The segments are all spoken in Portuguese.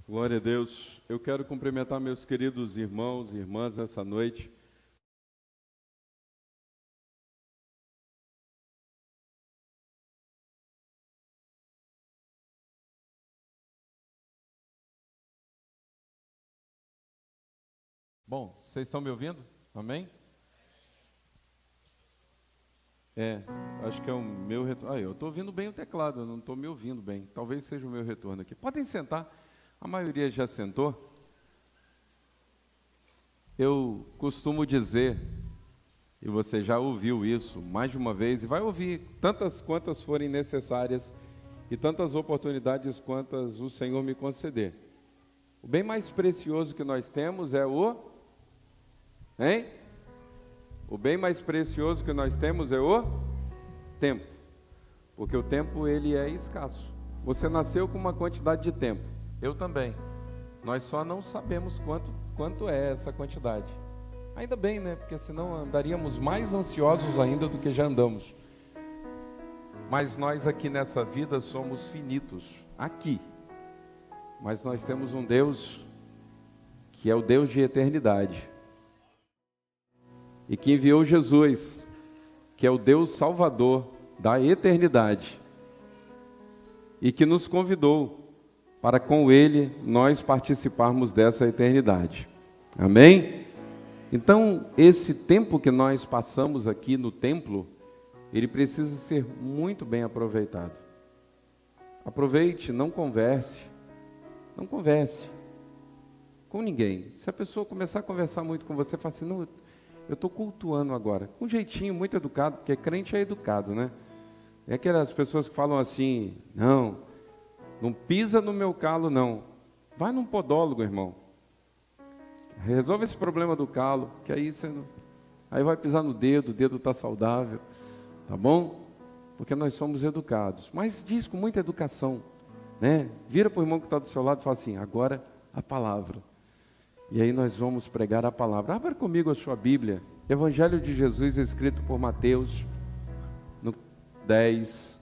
Glória a Deus. Eu quero cumprimentar meus queridos irmãos e irmãs essa noite. Bom, vocês estão me ouvindo? Amém? Acho que é o meu retorno. Eu estou ouvindo bem o teclado, eu não estou me ouvindo bem. Talvez seja o meu retorno aqui. Podem sentar. A maioria já sentou. Eu costumo dizer, e você já ouviu isso mais de uma vez, e vai ouvir tantas quantas forem necessárias, e tantas oportunidades quantas o Senhor me conceder. O bem mais precioso que nós temos é o bem mais precioso que nós temos é o tempo. Porque o tempo, ele é escasso. Você nasceu com uma quantidade de tempo. Eu também. Nós só não sabemos quanto é essa quantidade. Ainda bem, né? Porque senão andaríamos mais ansiosos ainda do que já andamos. Mas nós aqui nessa vida somos finitos. Aqui. Mas nós temos um Deus que é o Deus de eternidade. E que enviou Jesus, que é o Deus Salvador da eternidade. E que nos convidou para com Ele nós participarmos dessa eternidade. Amém? Então, esse tempo que nós passamos aqui no templo, ele precisa ser muito bem aproveitado. Aproveite, não converse. Não converse com ninguém. Se a pessoa começar a conversar muito com você, fala assim, não, eu estou cultuando agora. Com um jeitinho muito educado, porque crente é educado, né? É aquelas pessoas que falam assim, não pisa no meu calo, não. Vai num podólogo, irmão. Resolve esse problema do calo, que aí você não... Aí vai pisar no dedo, o dedo está saudável, tá bom? Porque nós somos educados. Mas diz com muita educação, né? Vira para o irmão que está do seu lado e fala assim, agora a palavra. E aí nós vamos pregar a palavra. Abra comigo a sua Bíblia. Evangelho de Jesus escrito por Mateus, no 10.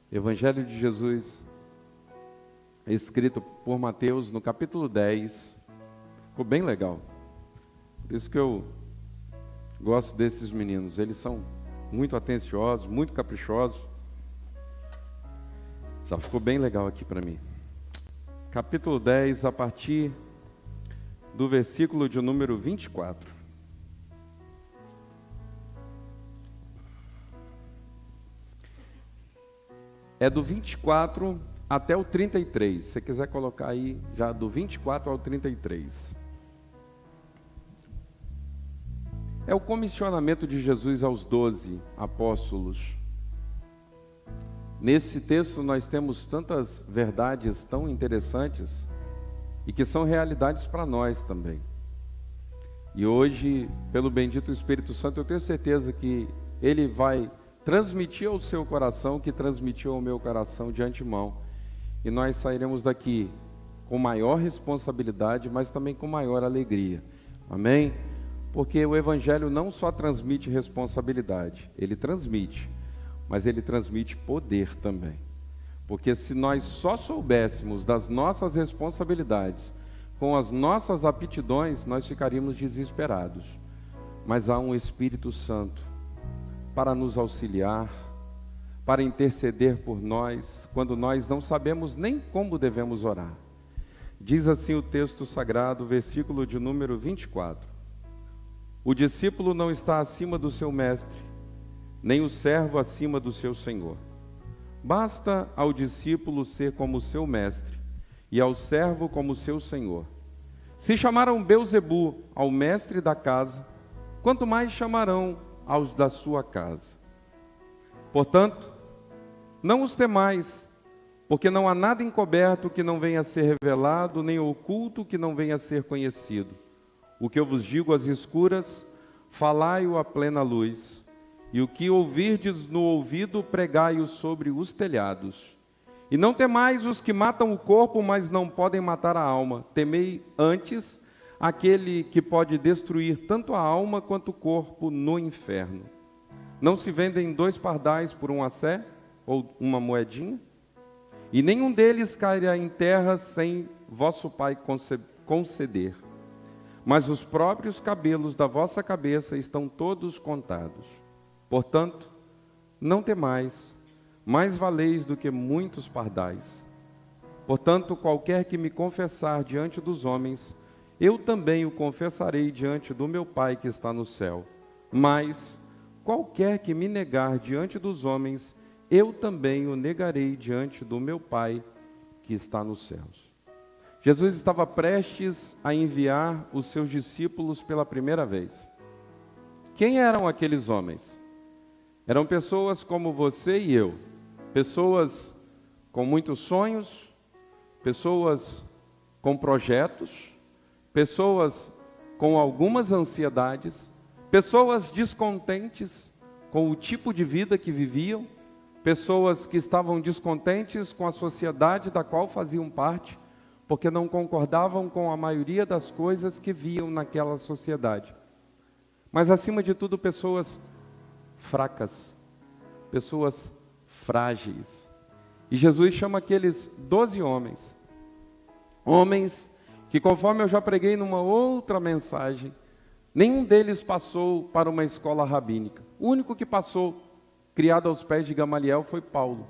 Evangelho de Jesus escrito por Mateus, no capítulo 10. Ficou bem legal. Por isso que eu gosto desses meninos. Eles são muito atenciosos, muito caprichosos. Já ficou bem legal aqui para mim. Capítulo 10, a partir do versículo de número 24. É do 24 até o 33. Se você quiser colocar aí, já do 24 ao 33. É o comissionamento de Jesus aos 12 apóstolos. Nesse texto nós temos tantas verdades tão interessantes e que são realidades para nós também. E hoje, pelo bendito Espírito Santo, eu tenho certeza que Ele vai transmitir ao seu coração o que transmitiu ao meu coração de antemão. E nós sairemos daqui com maior responsabilidade, mas também com maior alegria. Amém? Porque o Evangelho não só transmite responsabilidade, ele transmite, mas ele transmite poder também. Porque se nós só soubéssemos das nossas responsabilidades, com as nossas aptidões, nós ficaríamos desesperados. Mas há um Espírito Santo para nos auxiliar, para interceder por nós, quando nós não sabemos nem como devemos orar. Diz assim o texto sagrado, versículo de número 24. O discípulo não está acima do seu mestre, nem o servo acima do seu senhor. Basta ao discípulo ser como seu mestre, e ao servo como seu senhor. Se chamaram Belzebu ao mestre da casa, quanto mais chamarão aos da sua casa. Portanto, não os temais, porque não há nada encoberto que não venha a ser revelado, nem oculto que não venha a ser conhecido. O que eu vos digo às escuras, falai-o à plena luz, e o que ouvirdes no ouvido, pregai-o sobre os telhados. E não temais os que matam o corpo, mas não podem matar a alma. Temei antes aquele que pode destruir tanto a alma quanto o corpo no inferno. Não se vendem 2 pardais por um assé, ou uma moedinha? E nenhum deles cairá em terra sem vosso Pai conceder. Mas os próprios cabelos da vossa cabeça estão todos contados. Portanto, não temais, mais valeis do que muitos pardais. Portanto, qualquer que me confessar diante dos homens, eu também o confessarei diante do meu Pai que está no céu. Mas qualquer que me negar diante dos homens, eu também o negarei diante do meu Pai que está nos céus. Jesus estava prestes a enviar os seus discípulos pela primeira vez. Quem eram aqueles homens? Eram pessoas como você e eu, pessoas com muitos sonhos, pessoas com projetos, pessoas com algumas ansiedades, pessoas descontentes com o tipo de vida que viviam, pessoas que estavam descontentes com a sociedade da qual faziam parte, porque não concordavam com a maioria das coisas que viam naquela sociedade. Mas, acima de tudo, pessoas fracas, pessoas frágeis. E Jesus chama aqueles 12 homens, homens que, conforme eu já preguei numa outra mensagem, nenhum deles passou para uma escola rabínica. O único que passou, criado aos pés de Gamaliel, foi Paulo.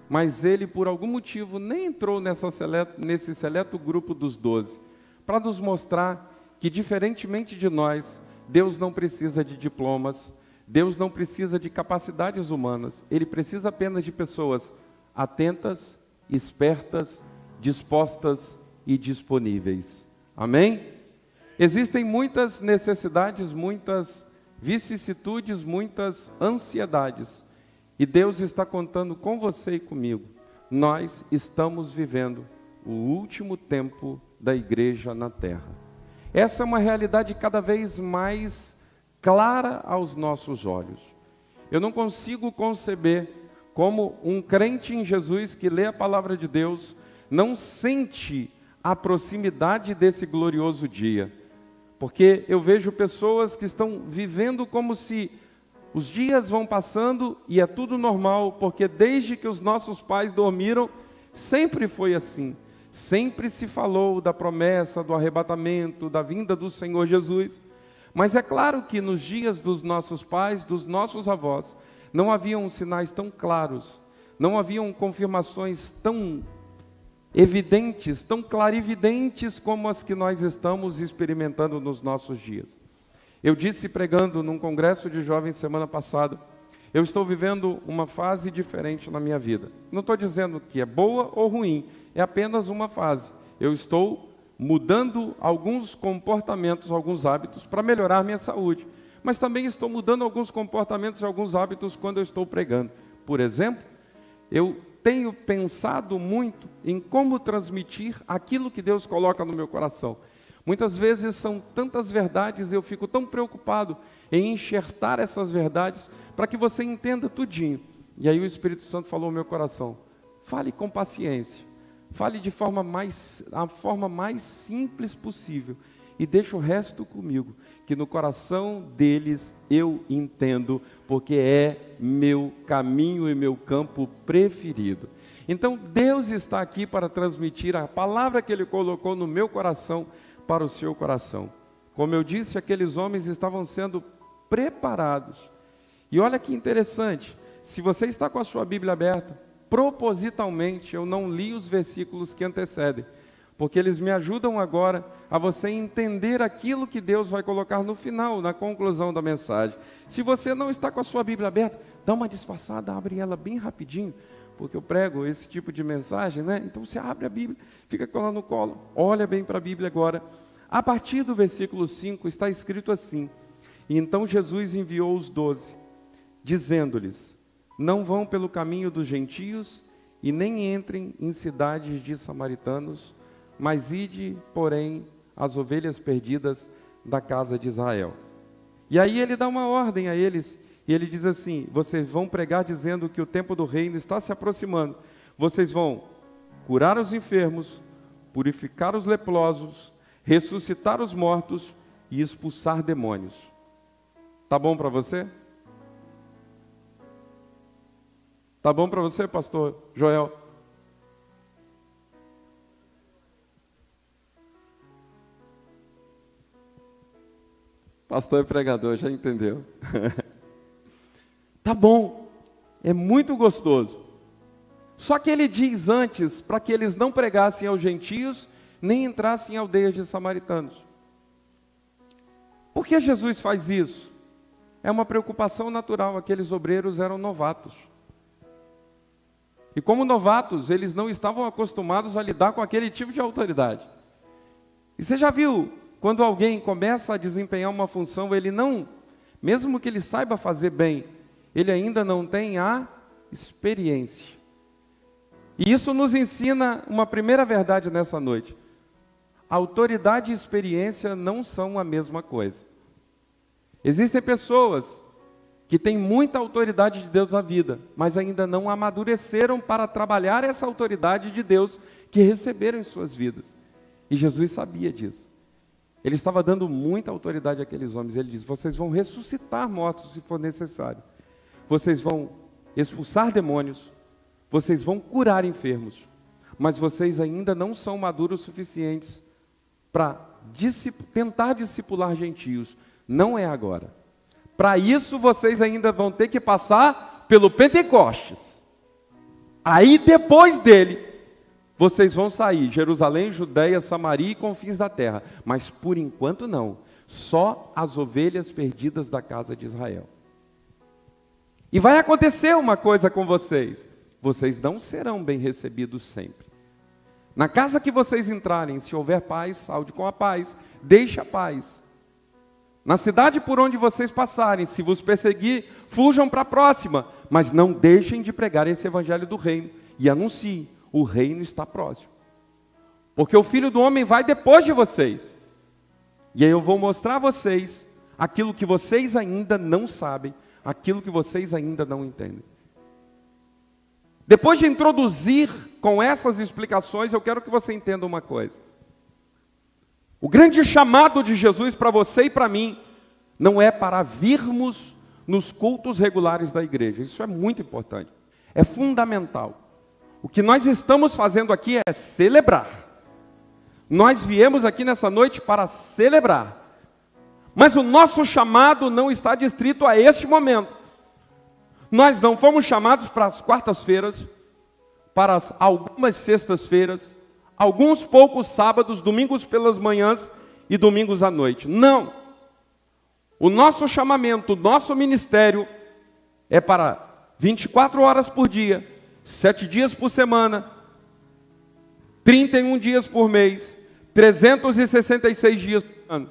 Mas ele, por algum motivo, nem entrou nesse seleto grupo dos 12, para nos mostrar que, diferentemente de nós, Deus não precisa de diplomas, Deus não precisa de capacidades humanas, Ele precisa apenas de pessoas atentas, espertas, dispostas e disponíveis. Amém? Existem muitas necessidades, muitas vicissitudes, muitas ansiedades. E Deus está contando com você e comigo. Nós estamos vivendo o último tempo da igreja na terra. Essa é uma realidade cada vez mais clara aos nossos olhos. Eu não consigo conceber como um crente em Jesus que lê a palavra de Deus não sente a proximidade desse glorioso dia. Porque eu vejo pessoas que estão vivendo como se os dias vão passando e é tudo normal, porque desde que os nossos pais dormiram, sempre foi assim. Sempre se falou da promessa, do arrebatamento, da vinda do Senhor Jesus. Mas é claro que nos dias dos nossos pais, dos nossos avós, não haviam sinais tão claros, não haviam confirmações tão evidentes, tão clarividentes como as que nós estamos experimentando nos nossos dias. Eu disse pregando num congresso de jovens semana passada, eu estou vivendo uma fase diferente na minha vida. Não estou dizendo que é boa ou ruim, é apenas uma fase. Eu estou mudando alguns comportamentos, alguns hábitos para melhorar minha saúde. Mas também estou mudando alguns comportamentos e alguns hábitos quando eu estou pregando. Por exemplo, eu tenho pensado muito em como transmitir aquilo que Deus coloca no meu coração. Muitas vezes são tantas verdades, eu fico tão preocupado em enxertar essas verdades para que você entenda tudinho. E aí o Espírito Santo falou ao meu coração, fale com paciência, fale de a forma mais simples possível e deixa o resto comigo, que no coração deles eu entendo, porque é meu caminho e meu campo preferido. Então Deus está aqui para transmitir a palavra que Ele colocou no meu coração para o seu coração. Como eu disse, aqueles homens estavam sendo preparados. E olha que interessante, se você está com a sua Bíblia aberta, propositalmente eu não li os versículos que antecedem, porque eles me ajudam agora a você entender aquilo que Deus vai colocar no final, na conclusão da mensagem. Se você não está com a sua Bíblia aberta, dá uma disfarçada, abre ela bem rapidinho, porque eu prego esse tipo de mensagem, né? Então você abre a Bíblia, fica com ela no colo, olha bem para a Bíblia agora. A partir do versículo 5 está escrito assim, e então Jesus enviou os 12, dizendo-lhes, não vão pelo caminho dos gentios, e nem entrem em cidades de samaritanos, mas ide, porém, as ovelhas perdidas da casa de Israel. E aí ele dá uma ordem a eles, e ele diz assim, vocês vão pregar dizendo que o tempo do reino está se aproximando, vocês vão curar os enfermos, purificar os leprosos, ressuscitar os mortos e expulsar demônios. Tá bom para você? Tá bom para você, pastor Joel? Pastor e pregador, já entendeu? Tá bom, é muito gostoso. Só que ele diz antes, para que eles não pregassem aos gentios, nem entrassem em aldeias de samaritanos. Por que Jesus faz isso? É uma preocupação natural, aqueles obreiros eram novatos. E como novatos, eles não estavam acostumados a lidar com aquele tipo de autoridade. E você já viu, quando alguém começa a desempenhar uma função, ele não, mesmo que ele saiba fazer bem, ele ainda não tem a experiência. E isso nos ensina uma primeira verdade nessa noite. Autoridade e experiência não são a mesma coisa. Existem pessoas que têm muita autoridade de Deus na vida, mas ainda não amadureceram para trabalhar essa autoridade de Deus que receberam em suas vidas. E Jesus sabia disso. Ele estava dando muita autoridade àqueles homens. Ele diz: vocês vão ressuscitar mortos se for necessário. Vocês vão expulsar demônios. Vocês vão curar enfermos. Mas vocês ainda não são maduros o suficientes para tentar discipular gentios. Não é agora. Para isso vocês ainda vão ter que passar pelo Pentecostes. Aí depois dele, vocês vão sair, Jerusalém, Judeia, Samaria e confins da terra. Mas por enquanto não. Só as ovelhas perdidas da casa de Israel. E vai acontecer uma coisa com vocês. Vocês não serão bem recebidos sempre. Na casa que vocês entrarem, se houver paz, saúde com a paz, deixe a paz. Na cidade por onde vocês passarem, se vos perseguir, fujam para a próxima, mas não deixem de pregar esse evangelho do reino e anunciem: o reino está próximo. Porque o Filho do Homem vai depois de vocês. E aí eu vou mostrar a vocês aquilo que vocês ainda não sabem, aquilo que vocês ainda não entendem. Depois de introduzir com essas explicações, eu quero que você entenda uma coisa. O grande chamado de Jesus para você e para mim não é para virmos nos cultos regulares da igreja. Isso é muito importante. É fundamental. O que nós estamos fazendo aqui é celebrar. Nós viemos aqui nessa noite para celebrar. Mas o nosso chamado não está restrito a este momento. Nós não fomos chamados para as quartas-feiras, para algumas sextas-feiras, alguns poucos sábados, domingos pelas manhãs e domingos à noite. Não. O nosso chamamento, o nosso ministério é para 24 horas por dia, 7 dias por semana, 31 dias por mês, 366 dias por ano.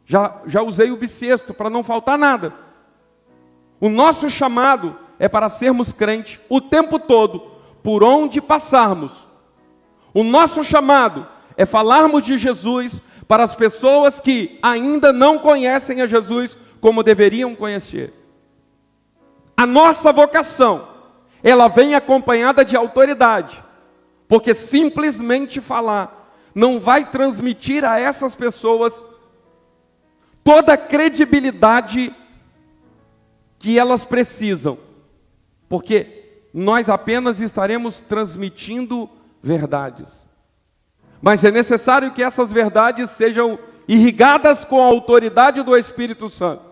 Já usei o bissexto para não faltar nada. O nosso chamado é para sermos crentes o tempo todo, por onde passarmos. O nosso chamado é falarmos de Jesus para as pessoas que ainda não conhecem a Jesus como deveriam conhecer. A nossa vocação, ela vem acompanhada de autoridade, porque simplesmente falar não vai transmitir a essas pessoas toda a credibilidade que elas precisam, porque nós apenas estaremos transmitindo verdades. Mas é necessário que essas verdades sejam irrigadas com a autoridade do Espírito Santo.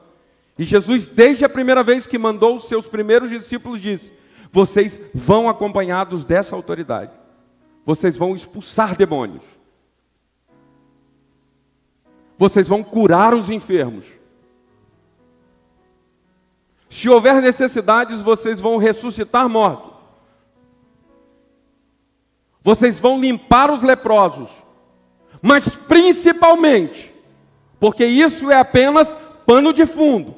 E Jesus, desde a primeira vez que mandou os seus primeiros discípulos, disse: vocês vão acompanhados dessa autoridade. Vocês vão expulsar demônios. Vocês vão curar os enfermos. Se houver necessidades, vocês vão ressuscitar mortos. Vocês vão limpar os leprosos. Mas principalmente, porque isso é apenas pano de fundo,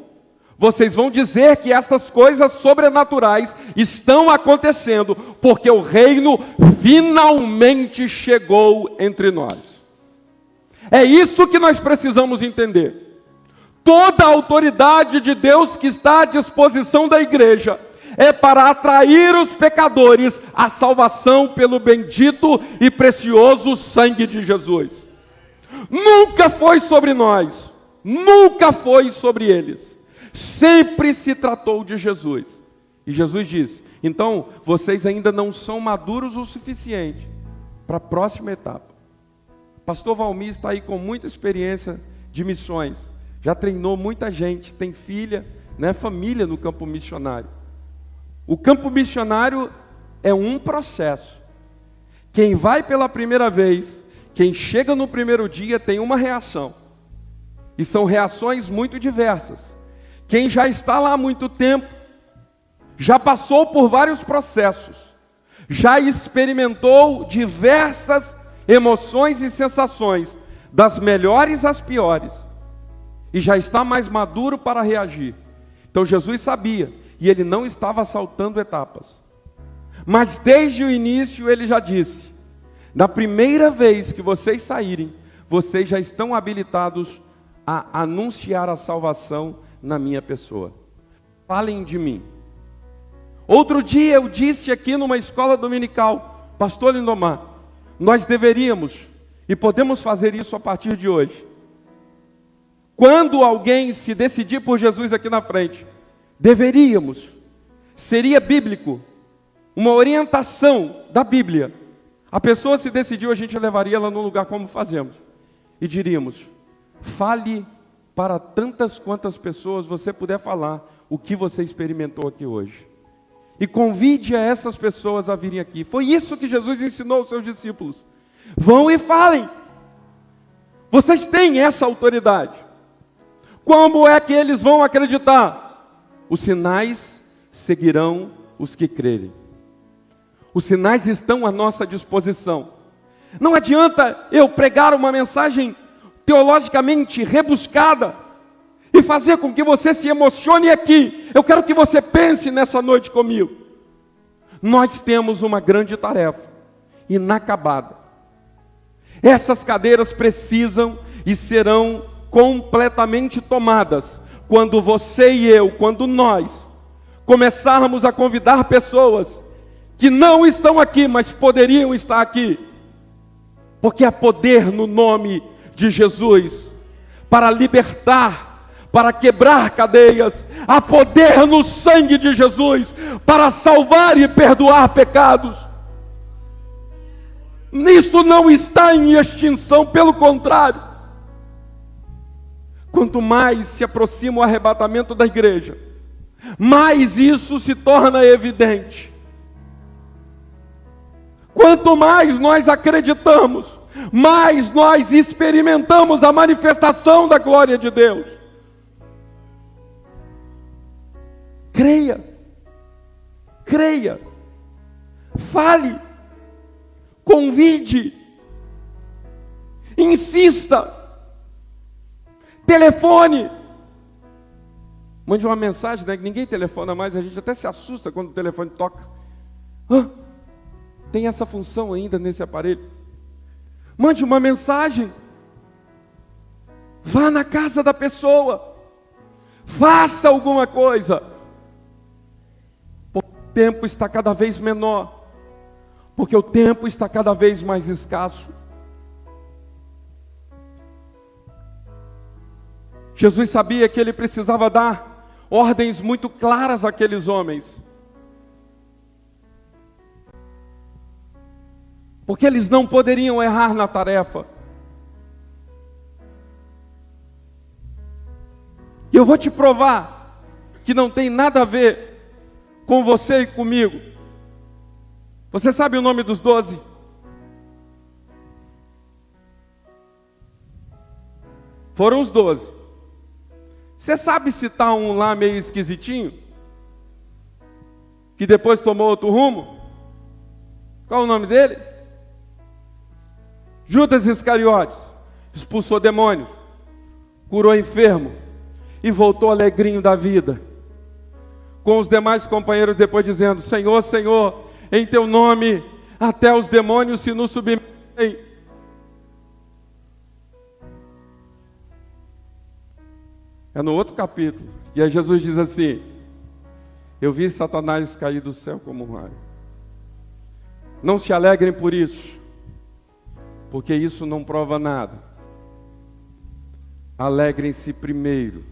vocês vão dizer que estas coisas sobrenaturais estão acontecendo, porque o reino finalmente chegou entre nós. É isso que nós precisamos entender. Toda a autoridade de Deus que está à disposição da igreja é para atrair os pecadores à salvação pelo bendito e precioso sangue de Jesus. Nunca foi sobre nós, nunca foi sobre eles. Sempre se tratou de Jesus. E Jesus disse: então, vocês ainda não são maduros o suficiente para a próxima etapa. Pastor Valmir está aí com muita experiência de missões. já treinou muita gente, tem filha, né, família no campo missionário. O campo missionário é um processo. Quem vai pela primeira vez, quem chega no primeiro dia tem uma reação. E são reações muito diversas. Quem já está lá há muito tempo, já passou por vários processos, já experimentou diversas emoções e sensações, das melhores às piores, e já está mais maduro para reagir. Então Jesus sabia, e ele não estava saltando etapas. Mas desde o início ele já disse: na primeira vez que vocês saírem, vocês já estão habilitados a anunciar a salvação na minha pessoa. Falem de mim. Outro dia eu disse aqui numa escola dominical, Pastor Lindomar, nós deveríamos, e podemos fazer isso a partir de hoje, quando alguém se decidir por Jesus aqui na frente, deveríamos, seria bíblico, uma orientação da Bíblia. A pessoa se decidiu, a gente levaria ela num lugar como fazemos, e diríamos: fale para tantas quantas pessoas você puder falar o que você experimentou aqui hoje. E convide a essas pessoas a virem aqui. Foi isso que Jesus ensinou aos seus discípulos. Vão e falem. Vocês têm essa autoridade. Como é que eles vão acreditar? Os sinais seguirão os que crerem. Os sinais estão à nossa disposição. Não adianta eu pregar uma mensagem teologicamente rebuscada e fazer com que você se emocione aqui. Eu quero que você pense nessa noite comigo. Nós temos uma grande tarefa, inacabada. Essas cadeiras precisam e serão completamente tomadas quando você e eu, quando nós começarmos a convidar pessoas que não estão aqui, mas poderiam estar aqui, porque há poder no nome de Jesus para libertar, para quebrar cadeias. Há poder no sangue de Jesus para salvar e perdoar pecados. Isso não está em extinção, pelo contrário. Quanto mais se aproxima o arrebatamento da igreja, mais isso se torna evidente. Quanto mais nós acreditamos, mais nós experimentamos a manifestação da glória de Deus. Creia, creia, fale, convide, insista, telefone, mande uma mensagem, né? Ninguém telefona mais, a gente até se assusta quando o telefone toca. Tem essa função ainda nesse aparelho. Mande uma mensagem, vá na casa da pessoa, faça alguma coisa. O tempo está cada vez menor, porque o tempo está cada vez mais escasso. Jesus sabia que ele precisava dar ordens muito claras àqueles homens, porque eles não poderiam errar na tarefa. E eu vou te provar que não tem nada a ver com você e comigo. Você sabe o nome dos 12? Foram os 12. Você sabe citar um lá meio esquisitinho? Que depois tomou outro rumo? Qual o nome dele? Judas Iscariotes. Expulsou demônios, curou enfermo e voltou alegrinho da vida, com os demais companheiros depois dizendo: Senhor, Senhor, em teu nome até os demônios se nos submetem. É no outro capítulo. E aí Jesus diz assim: eu vi Satanás cair do céu como um raio. Não se alegrem por isso, porque isso não prova nada. Alegrem-se primeiro,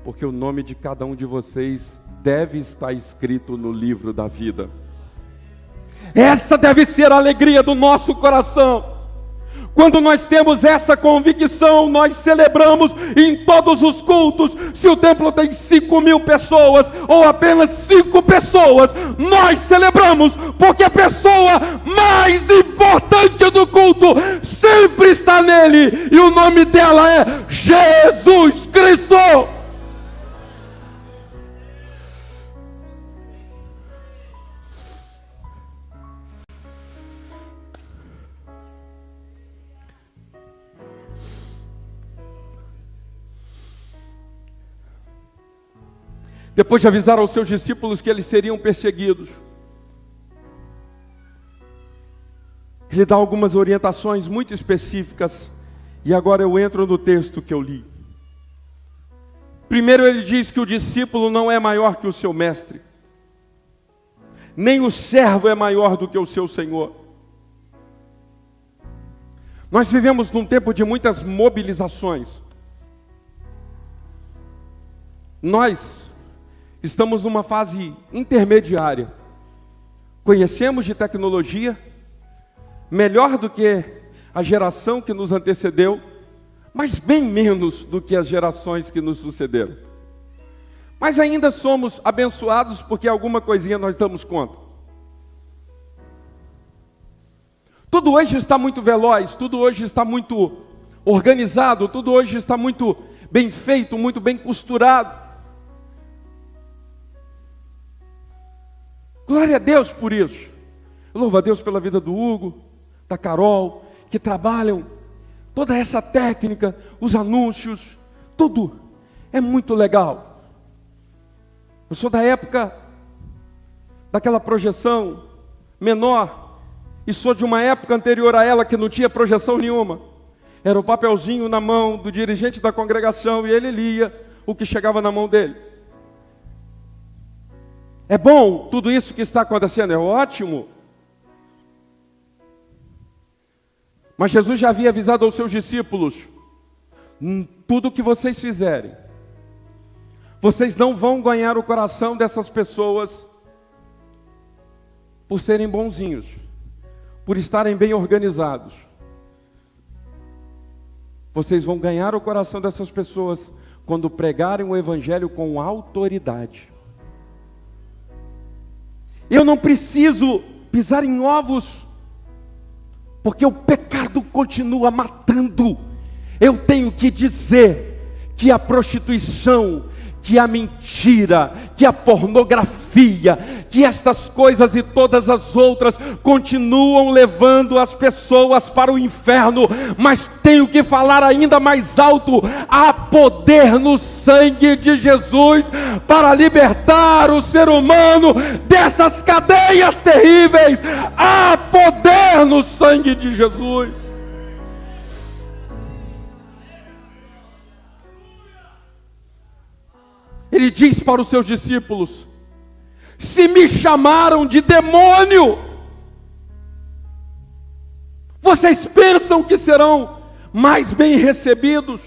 porque o nome de cada um de vocês deve estar escrito no livro da vida. Essa deve ser a alegria do nosso coração. Quando nós temos essa convicção, nós celebramos em todos os cultos. Se o templo tem 5.000 pessoas, ou apenas 5 pessoas, nós celebramos, porque a pessoa mais importante do culto sempre está nele, e o nome dela é Jesus Cristo. Depois de avisar aos seus discípulos que eles seriam perseguidos, ele dá algumas orientações muito específicas, e agora eu entro no texto que eu li. Primeiro ele diz que o discípulo não é maior que o seu mestre, nem o servo é maior do que o seu senhor. Nós vivemos num tempo de muitas mobilizações. Nós estamos numa fase intermediária. Conhecemos de tecnologia, melhor do que a geração que nos antecedeu, mas bem menos do que as gerações que nos sucederam. Mas ainda somos abençoados porque alguma coisinha nós damos conta. Tudo hoje está muito veloz, tudo hoje está muito organizado, tudo hoje está muito bem feito, muito bem costurado. Glória a Deus por isso. Eu louvo a Deus pela vida do Hugo, da Carol, que trabalham toda essa técnica, os anúncios, tudo é muito legal. Eu sou da época daquela projeção menor, e sou de uma época anterior a ela que não tinha projeção nenhuma. Era o papelzinho na mão do dirigente da congregação e ele lia o que chegava na mão dele. É bom tudo isso que está acontecendo, é ótimo. Mas Jesus já havia avisado aos seus discípulos: tudo que vocês fizerem, vocês não vão ganhar o coração dessas pessoas por serem bonzinhos, por estarem bem organizados. Vocês vão ganhar o coração dessas pessoas quando pregarem o evangelho com autoridade. Eu não preciso pisar em ovos, porque o pecado continua matando. Eu tenho que dizer que a prostituição, que a mentira, que a pornografia, que estas coisas e todas as outras continuam levando as pessoas para o inferno, mas tenho que falar ainda mais alto: há poder no sangue de Jesus para libertar o ser humano dessas cadeias terríveis. Há poder no sangue de Jesus. Ele diz para os seus discípulos: se me chamaram de demônio, vocês pensam que serão mais bem recebidos?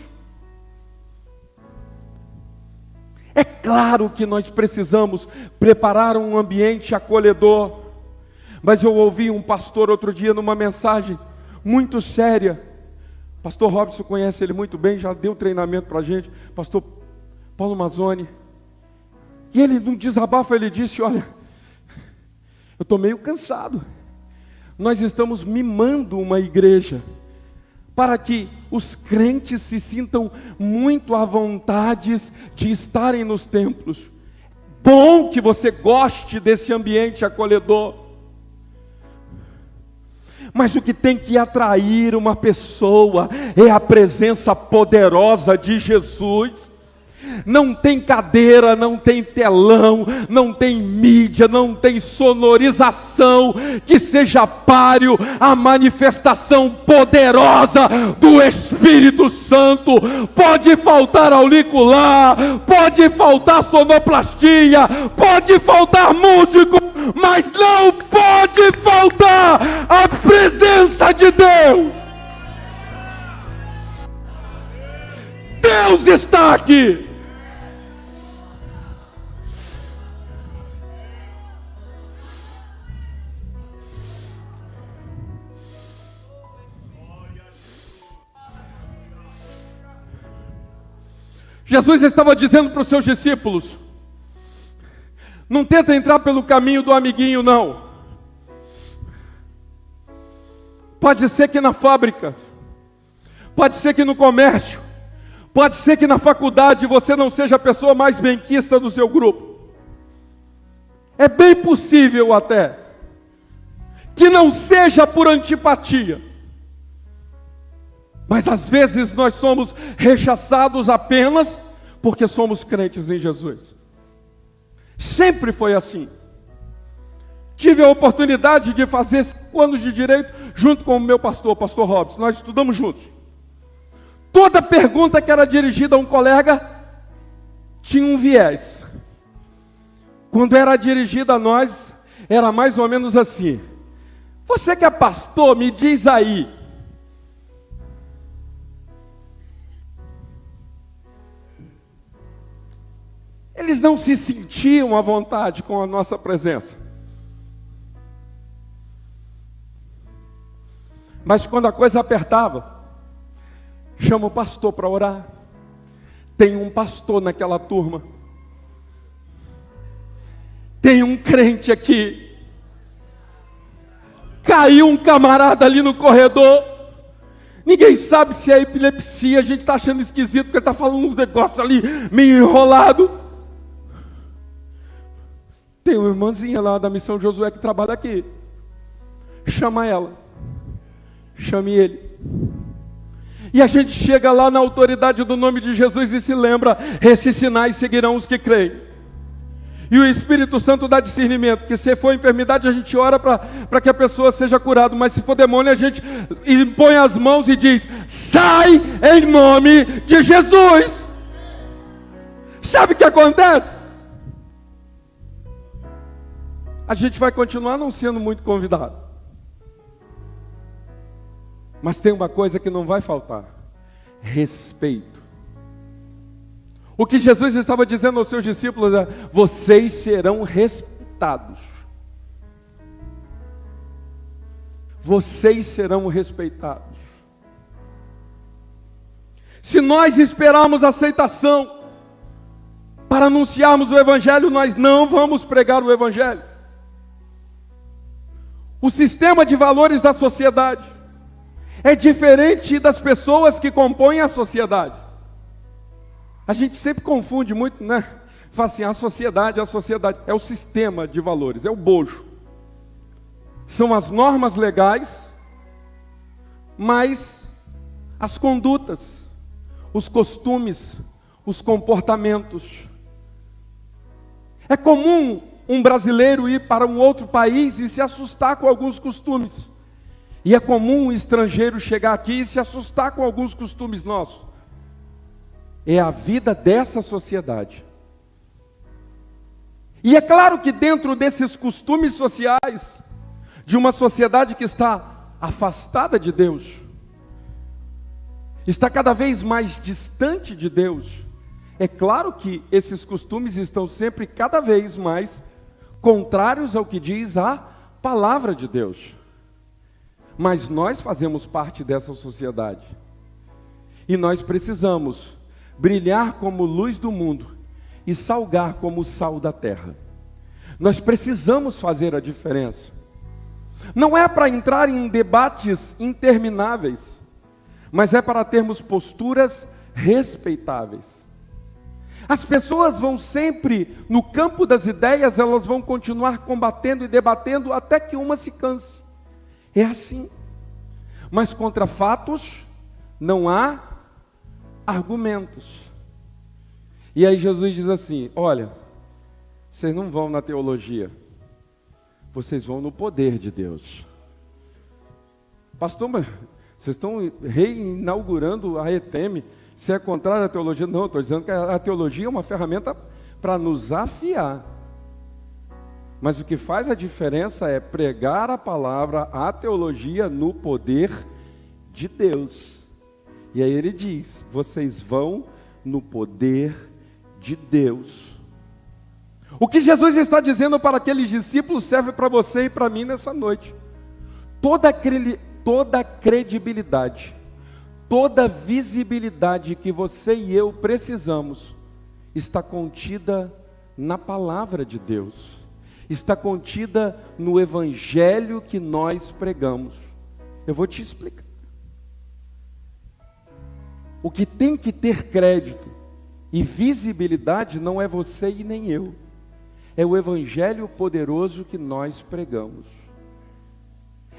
É claro que nós precisamos preparar um ambiente acolhedor, mas eu ouvi um pastor outro dia numa mensagem muito séria. Pastor Robson conhece ele muito bem, já deu treinamento para a gente, pastor Paulo Mazzoni. E ele, num desabafo, ele disse: olha, eu estou meio cansado. Nós estamos mimando uma igreja para que os crentes se sintam muito à vontade de estarem nos templos. Bom que você goste desse ambiente acolhedor, mas o que tem que atrair uma pessoa é a presença poderosa de Jesus. Não tem cadeira, não tem telão, não tem mídia, não tem sonorização que seja páreo à manifestação poderosa do Espírito Santo. Pode faltar auricular, pode faltar sonoplastia, pode faltar músico, mas não pode faltar a presença de Deus. Deus está aqui. Jesus estava dizendo para os seus discípulos: não tenta entrar pelo caminho do amiguinho, não. Pode ser que na fábrica, pode ser que no comércio, pode ser que na faculdade você não seja a pessoa mais benquista do seu grupo. É bem possível até que não seja por antipatia, mas às vezes nós somos rechaçados apenas porque somos crentes em Jesus. Sempre foi assim. Tive a oportunidade de fazer 5 anos de direito junto com o meu pastor, pastor Robson. Nós estudamos juntos. Toda pergunta que era dirigida a um colega tinha um viés. Quando era dirigida a nós, era mais ou menos assim: você que é pastor, me diz aí. Eles não se sentiam à vontade com a nossa presença. Mas quando a coisa apertava, chama o pastor para orar. Tem um pastor naquela turma. Tem um crente aqui. Caiu um camarada ali no corredor. Ninguém sabe se é epilepsia. A gente está achando esquisito porque ele está falando uns negócios ali meio enrolado. Tem uma irmãzinha lá da Missão Josué que trabalha aqui. Chama ela. Chame ele. E a gente chega lá na autoridade do nome de Jesus e se lembra: esses sinais seguirão os que creem. E o Espírito Santo dá discernimento, porque se for enfermidade a gente ora para que a pessoa seja curada, mas se for demônio a gente impõe as mãos e diz: sai em nome de Jesus. Sabe o que acontece? A gente vai continuar não sendo muito convidado. Mas tem uma coisa que não vai faltar: respeito. O que Jesus estava dizendo aos seus discípulos é: vocês serão respeitados. Vocês serão respeitados. Se nós esperarmos aceitação para anunciarmos o Evangelho, nós não vamos pregar o Evangelho. O sistema de valores da sociedade é diferente das pessoas que compõem a sociedade. A gente sempre confunde muito, né? Fala assim: a sociedade é o sistema de valores, é o bojo. São as normas legais, mas as condutas, os costumes, os comportamentos. É comum um brasileiro ir para um outro país e se assustar com alguns costumes. E é comum um estrangeiro chegar aqui e se assustar com alguns costumes nossos. É a vida dessa sociedade. E é claro que dentro desses costumes sociais, de uma sociedade que está afastada de Deus, está cada vez mais distante de Deus, é claro que esses costumes estão sempre cada vez mais contrários ao que diz a palavra de Deus. Mas nós fazemos parte dessa sociedade. E nós precisamos brilhar como luz do mundo e salgar como o sal da terra. Nós precisamos fazer a diferença. Não é para entrar em debates intermináveis, mas é para termos posturas respeitáveis. As pessoas vão sempre, no campo das ideias, elas vão continuar combatendo e debatendo até que uma se canse. É assim. Mas contra fatos não há argumentos. E aí Jesus diz assim: olha, vocês não vão na teologia, vocês vão no poder de Deus. Pastor, mas vocês estão reinaugurando a ETM, se é contrário à teologia? Não, estou dizendo que a teologia é uma ferramenta para nos afiar. Mas o que faz a diferença é pregar a palavra, a teologia no poder de Deus. E aí ele diz: vocês vão no poder de Deus. O que Jesus está dizendo para aqueles discípulos serve para você e para mim nessa noite. Toda credibilidade, toda a visibilidade que você e eu precisamos está contida na palavra de Deus, está contida no evangelho que nós pregamos. Eu vou te explicar. O que tem que ter crédito e visibilidade não é você e nem eu, é o evangelho poderoso que nós pregamos.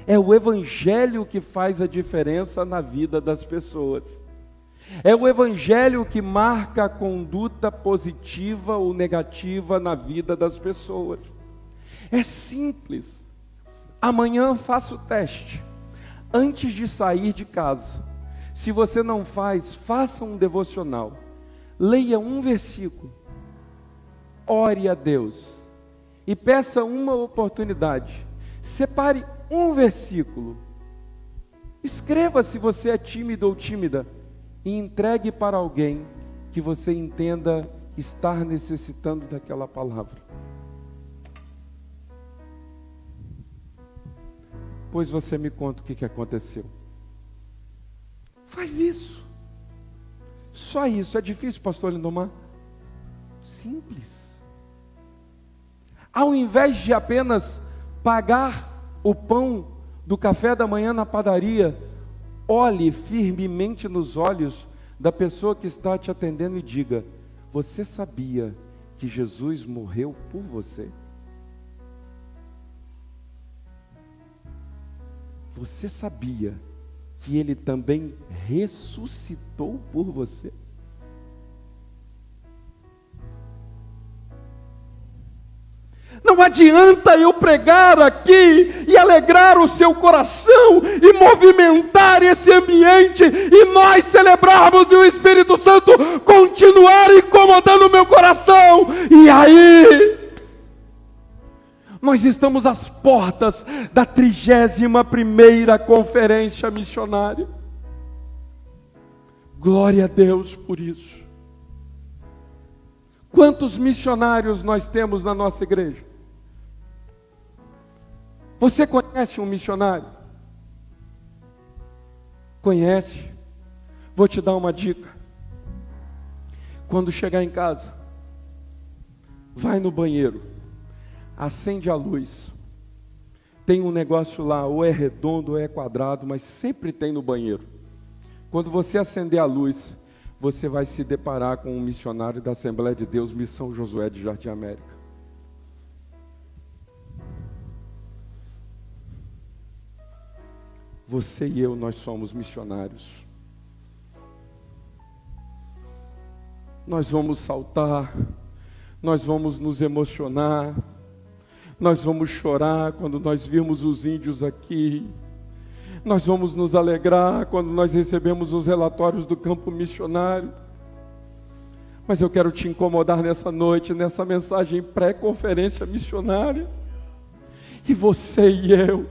É o evangelho que faz a diferença na vida das pessoas. É o evangelho que marca a conduta positiva ou negativa na vida das pessoas. É simples. Amanhã faça o teste. Antes de sair de casa, se você não faz, faça um devocional. Leia um versículo. Ore a Deus. E peça uma oportunidade. Separe um versículo. Escreva se você é tímido ou tímida. E entregue para alguém que você entenda estar necessitando daquela palavra. Pois você me conta o que aconteceu. Faz isso. Só isso. É difícil, pastor Lindomar? Simples. Ao invés de apenas pagar o pão do café da manhã na padaria, olhe firmemente nos olhos da pessoa que está te atendendo e diga: você sabia que Jesus morreu por você? Você sabia que Ele também ressuscitou por você? Não adianta eu pregar aqui e alegrar o seu coração e movimentar esse ambiente e nós celebrarmos e o Espírito Santo continuar incomodando o meu coração. E aí, nós estamos às portas da 31ª conferência missionária. Glória a Deus por isso. Quantos missionários nós temos na nossa igreja? Você conhece um missionário? Conhece? Vou te dar uma dica. Quando chegar em casa, vai no banheiro, acende a luz. Tem um negócio lá, ou é redondo ou é quadrado, mas sempre tem no banheiro. Quando você acender a luz, você vai se deparar com um missionário da Assembleia de Deus, Missão Josué de Jardim América. Você e eu, nós somos missionários. Nós vamos saltar, nós vamos nos emocionar, nós vamos chorar quando nós virmos os índios aqui, nós vamos nos alegrar quando nós recebemos os relatórios do campo missionário. Mas eu quero te incomodar nessa noite, nessa mensagem pré-conferência missionária. E você e eu,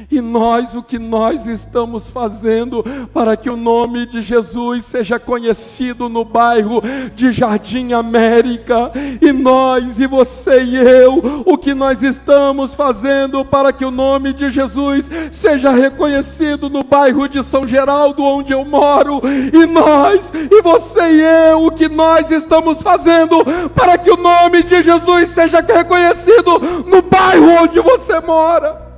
e nós, o que nós estamos fazendo para que o nome de Jesus seja conhecido no bairro de Jardim América? E nós, e você e eu, o que nós estamos fazendo para que o nome de Jesus seja reconhecido no bairro de São Geraldo, onde eu moro? E nós, e você e eu, o que nós estamos fazendo para que o nome de Jesus seja reconhecido no bairro onde você mora?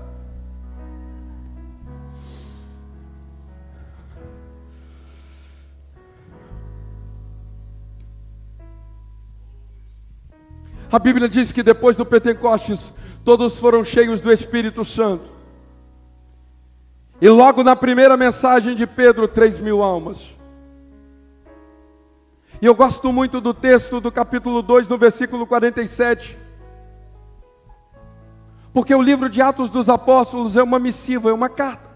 A Bíblia diz que depois do Pentecostes, todos foram cheios do Espírito Santo. E logo na primeira mensagem de Pedro, 3.000 almas. E eu gosto muito do texto do capítulo 2, no versículo 47. Porque o livro de Atos dos Apóstolos é uma missiva, é uma carta.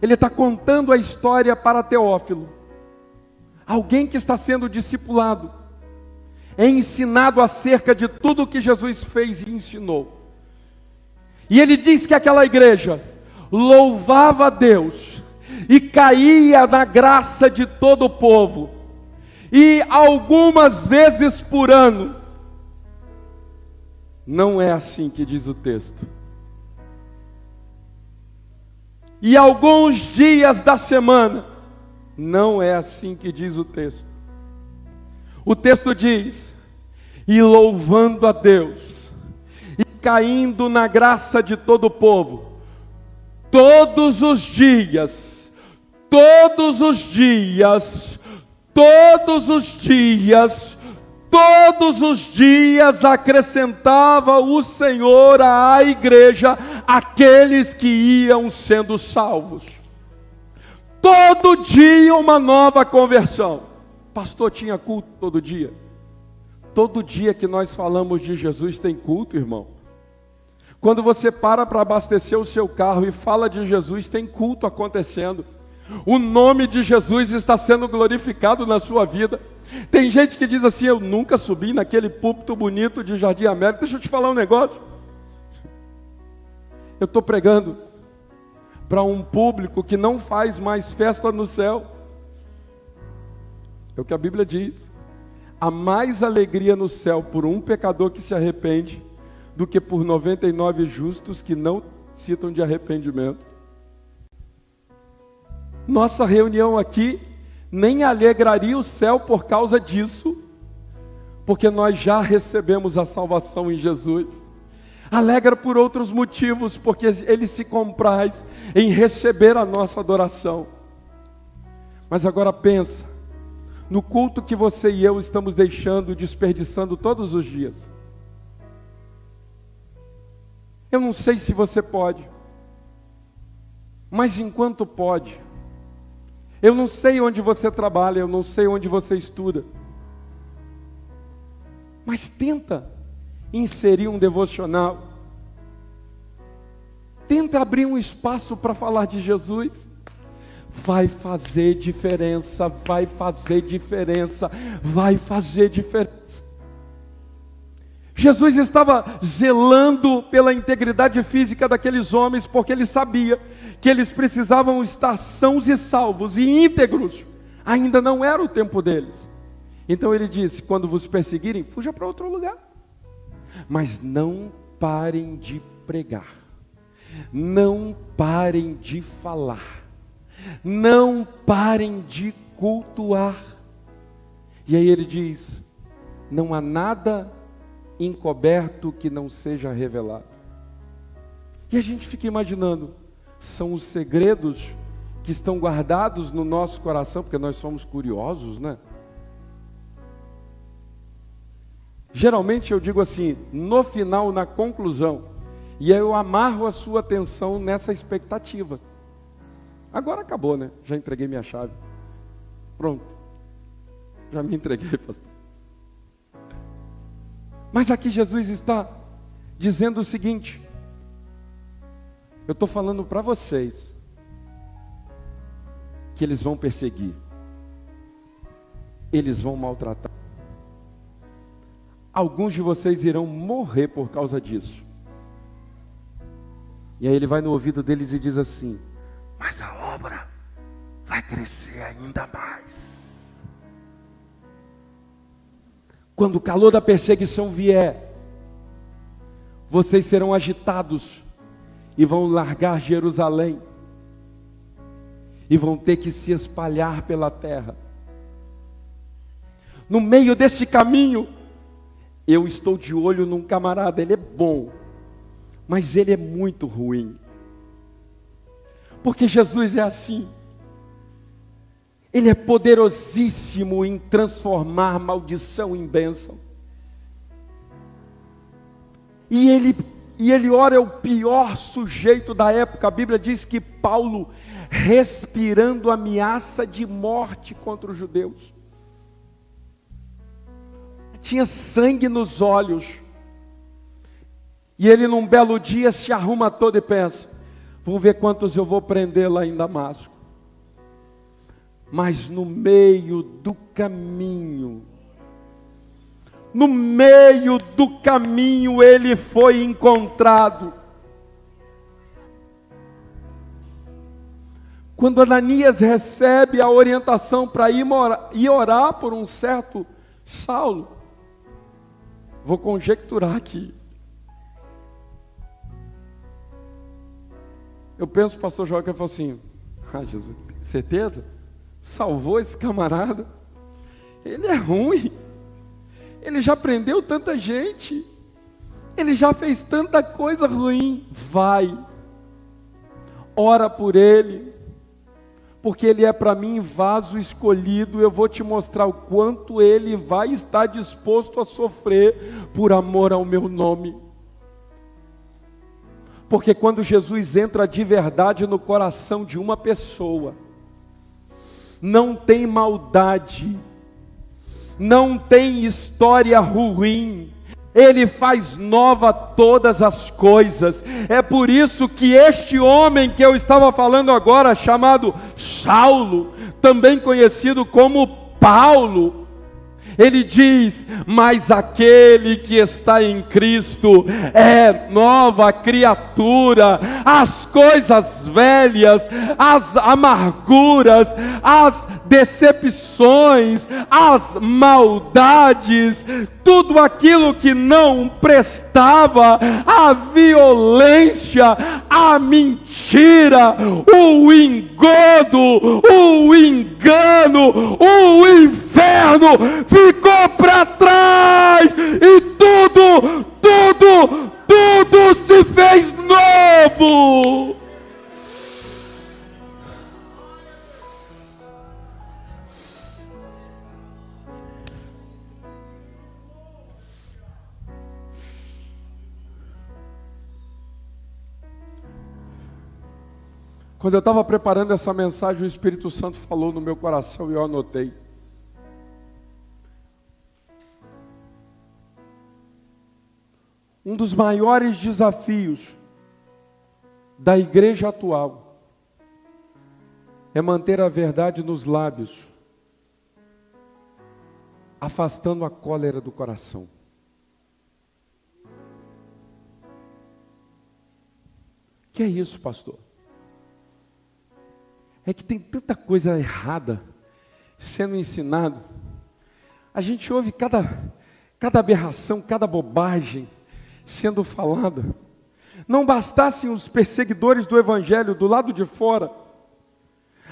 Ele está contando a história para Teófilo. Alguém que está sendo discipulado. É ensinado acerca de tudo o que Jesus fez e ensinou. E ele diz que aquela igreja louvava a Deus e caía na graça de todo o povo. E algumas vezes por ano. Não é assim que diz o texto. E alguns dias da semana, Não é assim que diz o texto. O texto diz: e louvando a Deus, e caindo na graça de todo o povo, todos os dias, todos os dias, todos os dias, todos os dias acrescentava o Senhor à igreja aqueles que iam sendo salvos. Todo dia uma nova conversão. Pastor, tinha culto todo dia? Todo dia que nós falamos de Jesus tem culto, irmão. Quando você para abastecer o seu carro e fala de Jesus, tem culto acontecendo. O nome de Jesus está sendo glorificado na sua vida. Tem gente que diz assim: eu nunca subi naquele púlpito bonito de Jardim América. Deixa eu te falar um negócio. Eu estou pregando para um público que não faz mais festa no céu. É o que a Bíblia diz. Há mais alegria no céu por um pecador que se arrepende do que por 99 justos que não citam de arrependimento. Nossa reunião aqui nem alegraria o céu por causa disso, porque nós já recebemos a salvação em Jesus. Alegra por outros motivos, porque Ele se compraz em receber a nossa adoração. Mas agora pensa, no culto que você e eu estamos deixando, desperdiçando todos os dias. Eu não sei se você pode, mas enquanto pode, eu não sei onde você trabalha, eu não sei onde você estuda, mas tenta inserir um devocional, tenta abrir um espaço para falar de Jesus. Vai fazer diferença, vai fazer diferença, vai fazer diferença. Jesus estava zelando pela integridade física daqueles homens, porque Ele sabia que eles precisavam estar sãos e salvos e íntegros. Ainda não era o tempo deles. Então Ele disse: quando vos perseguirem, fuja para outro lugar. Mas não parem de pregar, não parem de falar, não parem de cultuar. E aí Ele diz: não há nada encoberto que não seja revelado. E a gente fica imaginando, são os segredos que estão guardados no nosso coração, porque nós somos curiosos, né? Geralmente eu digo assim, no final, na conclusão, e aí eu amarro a sua atenção nessa expectativa. Agora acabou, né? Já entreguei minha chave. Pronto. Já me entreguei, pastor. Mas aqui Jesus está dizendo o seguinte: eu estou falando para vocês que eles vão perseguir, eles vão maltratar. Alguns de vocês irão morrer por causa disso. E aí Ele vai no ouvido deles e diz assim: mas a obra vai crescer ainda mais. Quando o calor da perseguição vier, vocês serão agitados e vão largar Jerusalém e vão ter que se espalhar pela terra. No meio desse caminho, eu estou de olho num camarada. Ele é bom, mas ele é muito ruim. Porque Jesus é assim. Ele é poderosíssimo em transformar maldição em bênção. E ele ora, é o pior sujeito da época. A Bíblia diz que Paulo, respirando ameaça de morte contra os judeus, tinha sangue nos olhos. E ele num belo dia se arruma todo e pensa: vamos ver quantos eu vou prender lá em Damasco. Mas no meio do caminho, ele foi encontrado. Quando Ananias recebe a orientação para ir orar por um certo Saulo, vou conjecturar aqui. Eu penso, o pastor Joaquim falou assim: Jesus, tem certeza? salvou esse camarada. Ele é ruim. Ele já prendeu tanta gente. Ele já fez tanta coisa ruim. Vai. Ora por ele. Porque ele é para mim vaso escolhido. Eu vou te mostrar o quanto ele vai estar disposto a sofrer por amor ao meu nome. Porque quando Jesus entra de verdade no coração de uma pessoa, não tem maldade, não tem história ruim, Ele faz nova todas as coisas. É por isso que este homem que eu estava falando agora, chamado Saulo, também conhecido como Paulo, ele diz: mas aquele que está em Cristo é nova criatura. As coisas velhas, as amarguras, as decepções, as maldades, tudo aquilo que não prestava, a violência, a mentira, o engodo, o engano, o inferno ficou para trás e tudo se fez novo. Quando eu estava preparando essa mensagem, o Espírito Santo falou no meu coração e eu anotei. Um dos maiores desafios da igreja atual é manter a verdade nos lábios, afastando a cólera do coração. Que é isso, pastor? É que tem tanta coisa errada sendo ensinado. A gente ouve cada aberração, cada bobagem sendo falada. Não bastassem os perseguidores do Evangelho do lado de fora,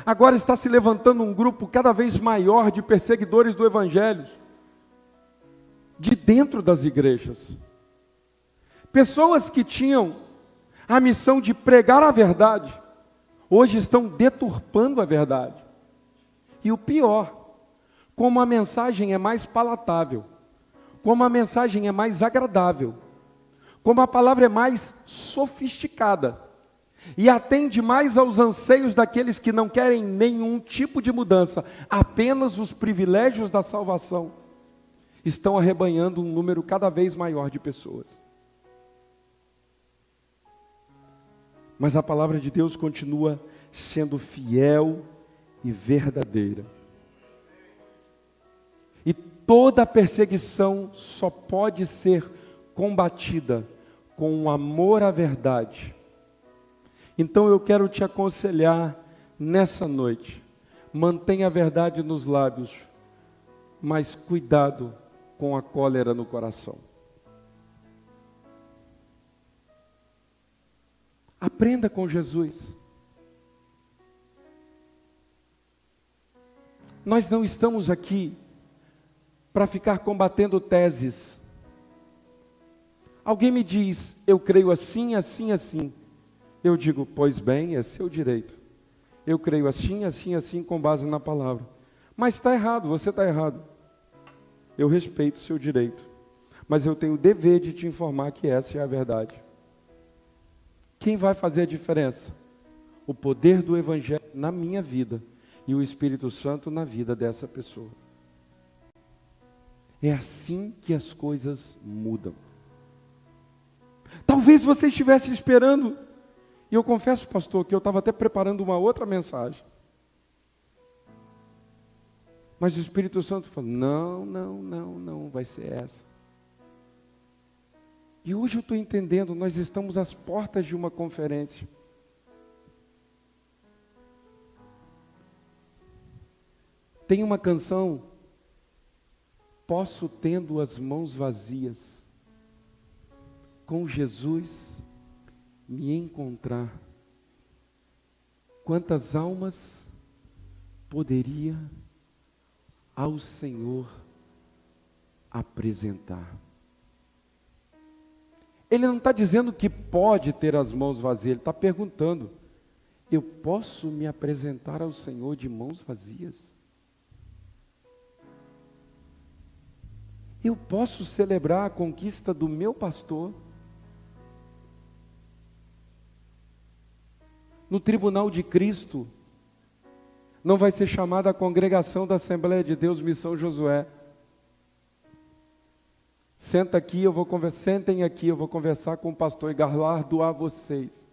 agora está se levantando um grupo cada vez maior de perseguidores do Evangelho, de dentro das igrejas. Pessoas que tinham a missão de pregar a verdade, hoje estão deturpando a verdade. E o pior, como a mensagem é mais palatável, como a mensagem é mais agradável, como a palavra é mais sofisticada e atende mais aos anseios daqueles que não querem nenhum tipo de mudança, apenas os privilégios da salvação, estão arrebanhando um número cada vez maior de pessoas. Mas a palavra de Deus continua sendo fiel e verdadeira. E toda perseguição só pode ser combatida com um amor à verdade. Então eu quero te aconselhar nessa noite: mantenha a verdade nos lábios, mas cuidado com a cólera no coração. Aprenda com Jesus. Nós não estamos aqui para ficar combatendo teses. Alguém me diz: eu creio assim, assim, assim. Eu digo: pois bem, é seu direito. Eu creio assim, assim, assim, com base na palavra. Mas está errado, você está errado. Eu respeito o seu direito, mas eu tenho o dever de te informar que essa é a verdade. Quem vai fazer a diferença? O poder do Evangelho na minha vida e o Espírito Santo na vida dessa pessoa. É assim que as coisas mudam. Talvez você estivesse esperando, e eu confesso, pastor, que eu estava até preparando uma outra mensagem. Mas o Espírito Santo falou: não vai ser essa. E hoje eu estou entendendo, nós estamos às portas de uma conferência. Tem uma canção: posso tendo as mãos vazias, com Jesus me encontrar. Quantas almas poderia ao Senhor apresentar. Ele não está dizendo que pode ter as mãos vazias, ele está perguntando: eu posso me apresentar ao Senhor de mãos vazias? Eu posso celebrar a conquista do meu pastor? No tribunal de Cristo, não vai ser chamada a congregação da Assembleia de Deus Missão Josué. Sentem aqui, eu vou conversar com o pastor e galardoar vocês.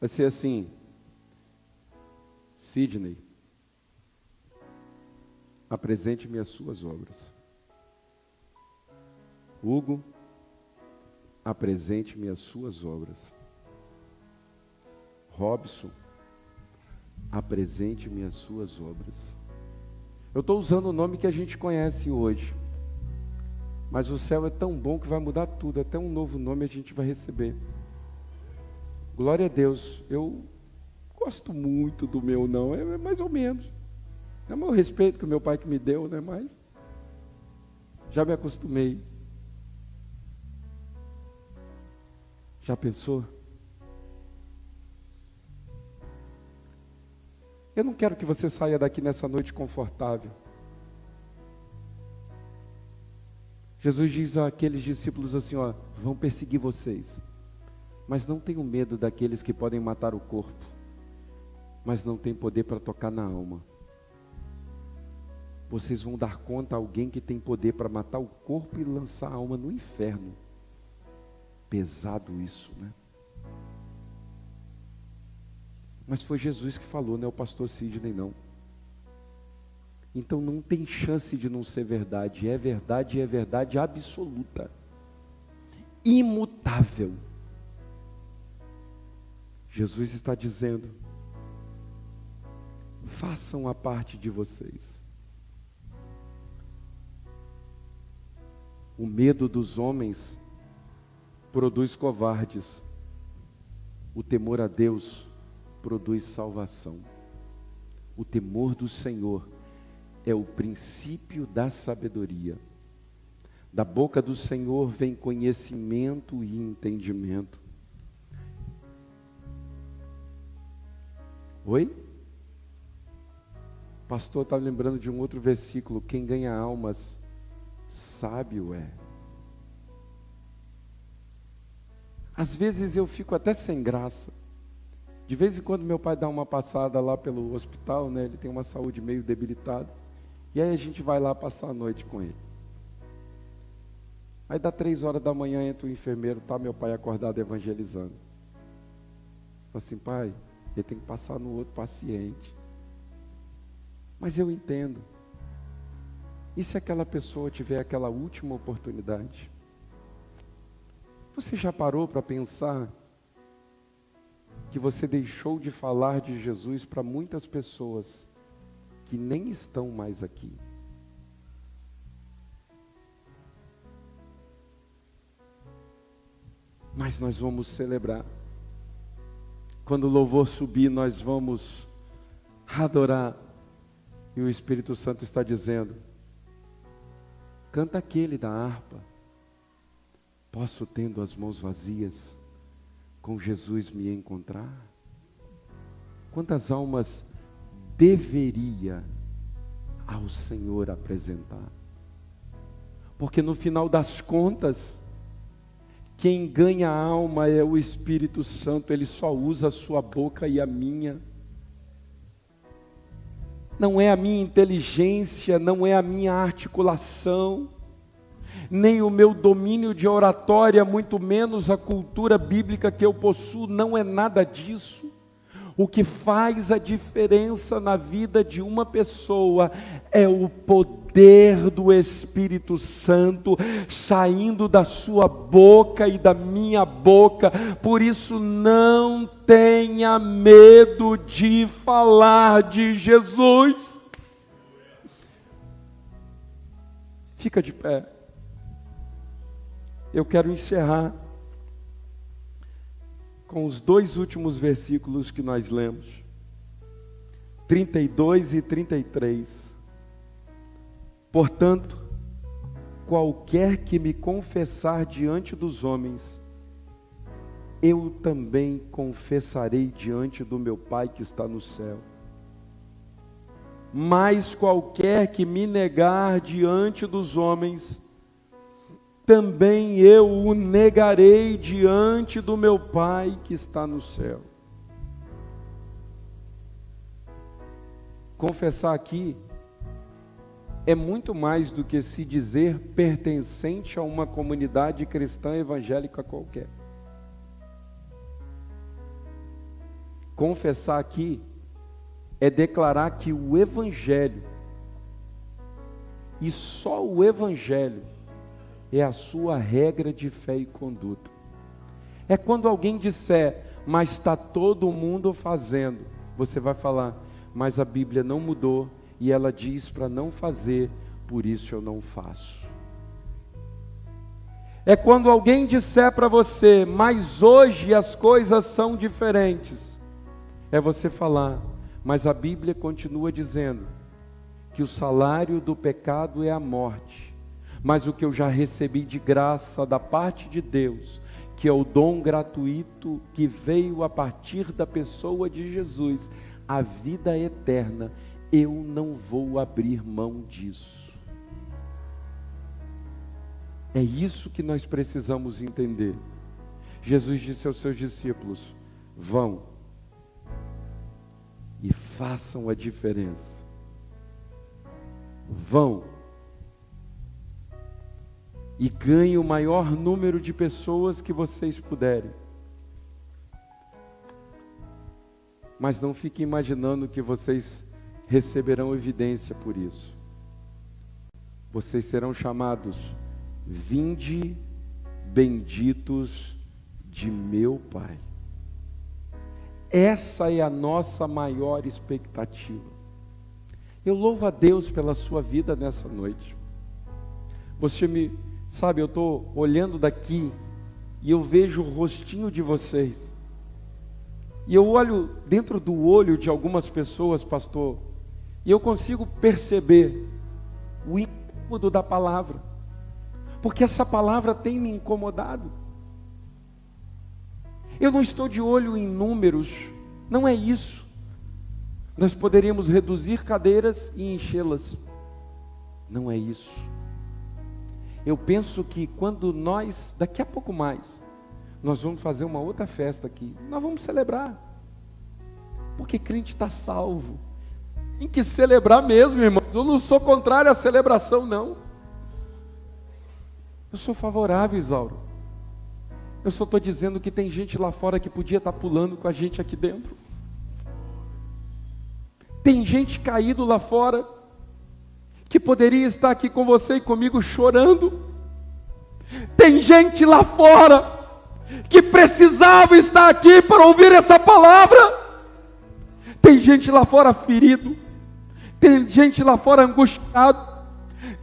Vai ser assim: Sidney, apresente-me as suas obras. Hugo, apresente-me as suas obras. Robson, apresente-me as suas obras. Eu estou usando o nome que a gente conhece hoje, mas o céu é tão bom que vai mudar tudo, até um novo nome a gente vai receber. Glória a Deus. Eu gosto muito do meu não, é mais ou menos. É o meu respeito que o meu pai que me deu, né? Mas já me acostumei. Já pensou? Eu não quero que você saia daqui nessa noite confortável. Jesus diz àqueles discípulos assim, ó: vão perseguir vocês, mas não tenham medo daqueles que podem matar o corpo, mas não têm poder para tocar na alma. Vocês vão dar conta a alguém que tem poder para matar o corpo e lançar a alma no inferno. Pesado isso, né? Mas foi Jesus que falou, não é o pastor Sidney não. Então não tem chance de não ser verdade. É verdade e é verdade absoluta. Imutável. Jesus está dizendo: façam a parte de vocês. O medo dos homens produz covardes. O temor a Deus produz salvação. O temor do Senhor é o princípio da sabedoria. Da boca do Senhor vem conhecimento e entendimento. Oi? O pastor está lembrando de um outro versículo: quem ganha almas, sábio é. Às vezes eu fico até sem graça. De vez em quando meu pai dá uma passada lá pelo hospital, né? Ele tem uma saúde meio debilitada. E aí a gente vai lá passar a noite com ele. Aí dá 3 horas da manhã, entra o enfermeiro, tá meu pai acordado evangelizando. Fala assim: pai, ele tem que passar no outro paciente. Mas eu entendo. E se aquela pessoa tiver aquela última oportunidade? Você já parou para pensar que você deixou de falar de Jesus para muitas pessoas que nem estão mais aqui? Mas nós vamos celebrar. Quando o louvor subir, nós vamos adorar. E o Espírito Santo está dizendo: canta aquele da harpa. Posso, tendo as mãos vazias, com Jesus me encontrar? Quantas almas deveria ao Senhor apresentar? Porque no final das contas, quem ganha a alma é o Espírito Santo. Ele só usa a sua boca e a minha. Não é a minha inteligência, não é a minha articulação, nem o meu domínio de oratória, muito menos a cultura bíblica que eu possuo. Não é nada disso. O que faz a diferença na vida de uma pessoa é o poder do Espírito Santo saindo da sua boca e da minha boca. Por isso, não tenha medo de falar de Jesus. Fica de pé. Eu quero encerrar com os 2 últimos versículos que nós lemos, 32 e 33. Portanto, qualquer que me confessar diante dos homens, eu também confessarei diante do meu Pai que está no céu. Mas qualquer que me negar diante dos homens, também eu o negarei diante do meu Pai que está no céu. Confessar aqui é muito mais do que se dizer pertencente a uma comunidade cristã evangélica qualquer. Confessar aqui é declarar que o Evangelho, e só o Evangelho, é a sua regra de fé e conduta. É quando alguém disser, mas está todo mundo fazendo, você vai falar, mas a Bíblia não mudou, e ela diz para não fazer, por isso eu não faço. É quando alguém disser para você, mas hoje as coisas são diferentes, é você falar, mas a Bíblia continua dizendo que o salário do pecado é a morte, mas o que eu já recebi de graça da parte de Deus, que é o dom gratuito que veio a partir da pessoa de Jesus, a vida eterna, eu não vou abrir mão disso. É isso que nós precisamos entender. Jesus disse aos seus discípulos, vão e façam a diferença. Vão e ganhem o maior número de pessoas que vocês puderem. Mas não fiquem imaginando que vocês receberão evidência por isso. Vocês serão chamados, vinde benditos de meu Pai. Essa é a nossa maior expectativa. Eu louvo a Deus pela sua vida nessa noite. Sabe, eu estou olhando daqui e eu vejo o rostinho de vocês. E eu olho dentro do olho de algumas pessoas, pastor, e eu consigo perceber o incômodo da palavra. Porque essa palavra tem me incomodado. Eu não estou de olho em números, não é isso. Nós poderíamos reduzir cadeiras e enchê-las. Não é isso. Eu penso que quando nós, daqui a pouco mais, nós vamos fazer uma outra festa aqui. Nós vamos celebrar. Porque crente está salvo. Tem que celebrar mesmo, irmãos. Eu não sou contrário à celebração, não. Eu sou favorável, Isauro. Eu só estou dizendo que tem gente lá fora que podia estar pulando com a gente aqui dentro. Tem gente caído lá fora, que poderia estar aqui com você e comigo chorando. Tem gente lá fora, que precisava estar aqui para ouvir essa palavra. Tem gente lá fora ferido. Tem gente lá fora angustiado.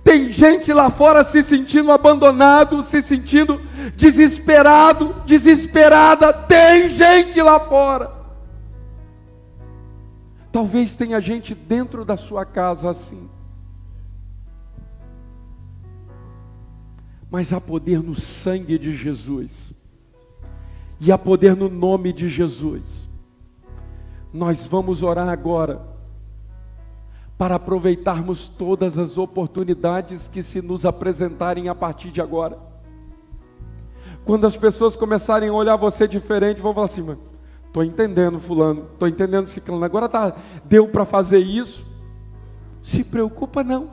Tem gente lá fora se sentindo abandonado, se sentindo desesperado, desesperada. Tem gente lá fora. Talvez tenha gente dentro da sua casa assim. Mas há poder no sangue de Jesus. E há poder no nome de Jesus. Nós vamos orar agora para aproveitarmos todas as oportunidades que se nos apresentarem a partir de agora. Quando as pessoas começarem a olhar você diferente, vão falar assim, mas estou entendendo fulano, estou entendendo ciclano, agora deu para fazer isso. Se preocupa não.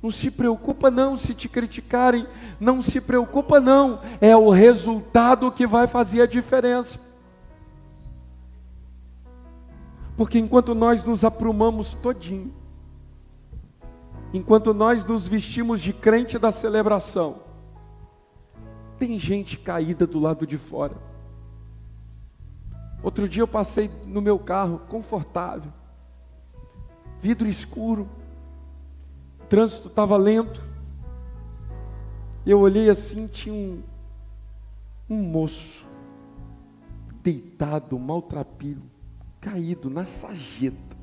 Não se preocupa não se te criticarem, não se preocupa não, é o resultado que vai fazer a diferença. Porque enquanto nós nos aprumamos todinho, enquanto nós nos vestimos de crente da celebração, tem gente caída do lado de fora. Outro dia eu passei no meu carro, confortável, vidro escuro, o trânsito estava lento, eu olhei assim, tinha um moço, deitado, maltrapilho, caído na sarjeta,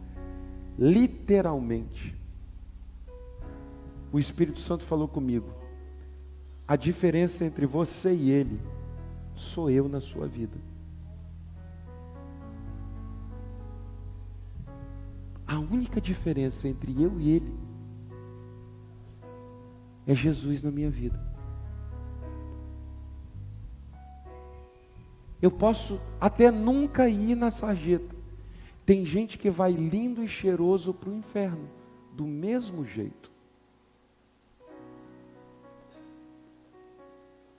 literalmente. O Espírito Santo falou comigo: a diferença entre você e ele sou eu na sua vida. A única diferença entre eu e ele é Jesus na minha vida. Eu posso até nunca ir na sarjeta. Tem gente que vai lindo e cheiroso para o inferno, do mesmo jeito.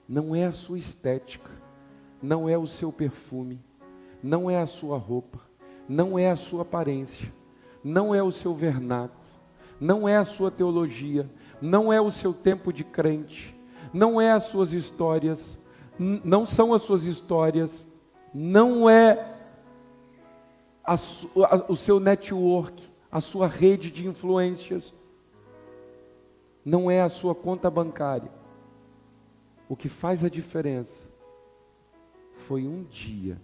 Não é a sua estética, não é o seu perfume, não é a sua roupa, não é a sua aparência, não é o seu vernáculo, não é a sua teologia, não é o seu tempo de crente, não é as suas histórias, não são as suas histórias, não é o seu network, a sua rede de influências, não é a sua conta bancária. O que faz a diferença foi um dia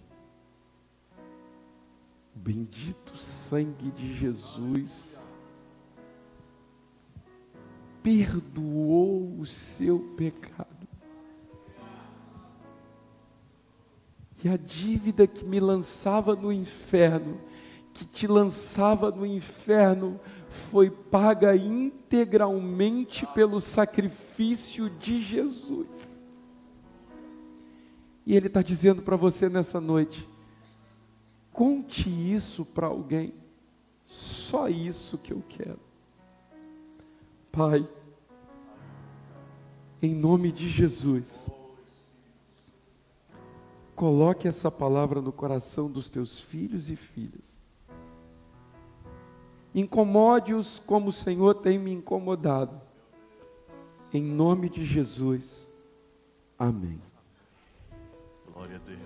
o bendito sangue de Jesus perdoou o seu pecado. E a dívida que me lançava no inferno, que te lançava no inferno, foi paga integralmente pelo sacrifício de Jesus. E Ele está dizendo para você nessa noite: conte isso para alguém, só isso que eu quero. Pai, em nome de Jesus, coloque essa palavra no coração dos teus filhos e filhas. Incomode-os como o Senhor tem me incomodado. Em nome de Jesus. Amém. Glória a Deus.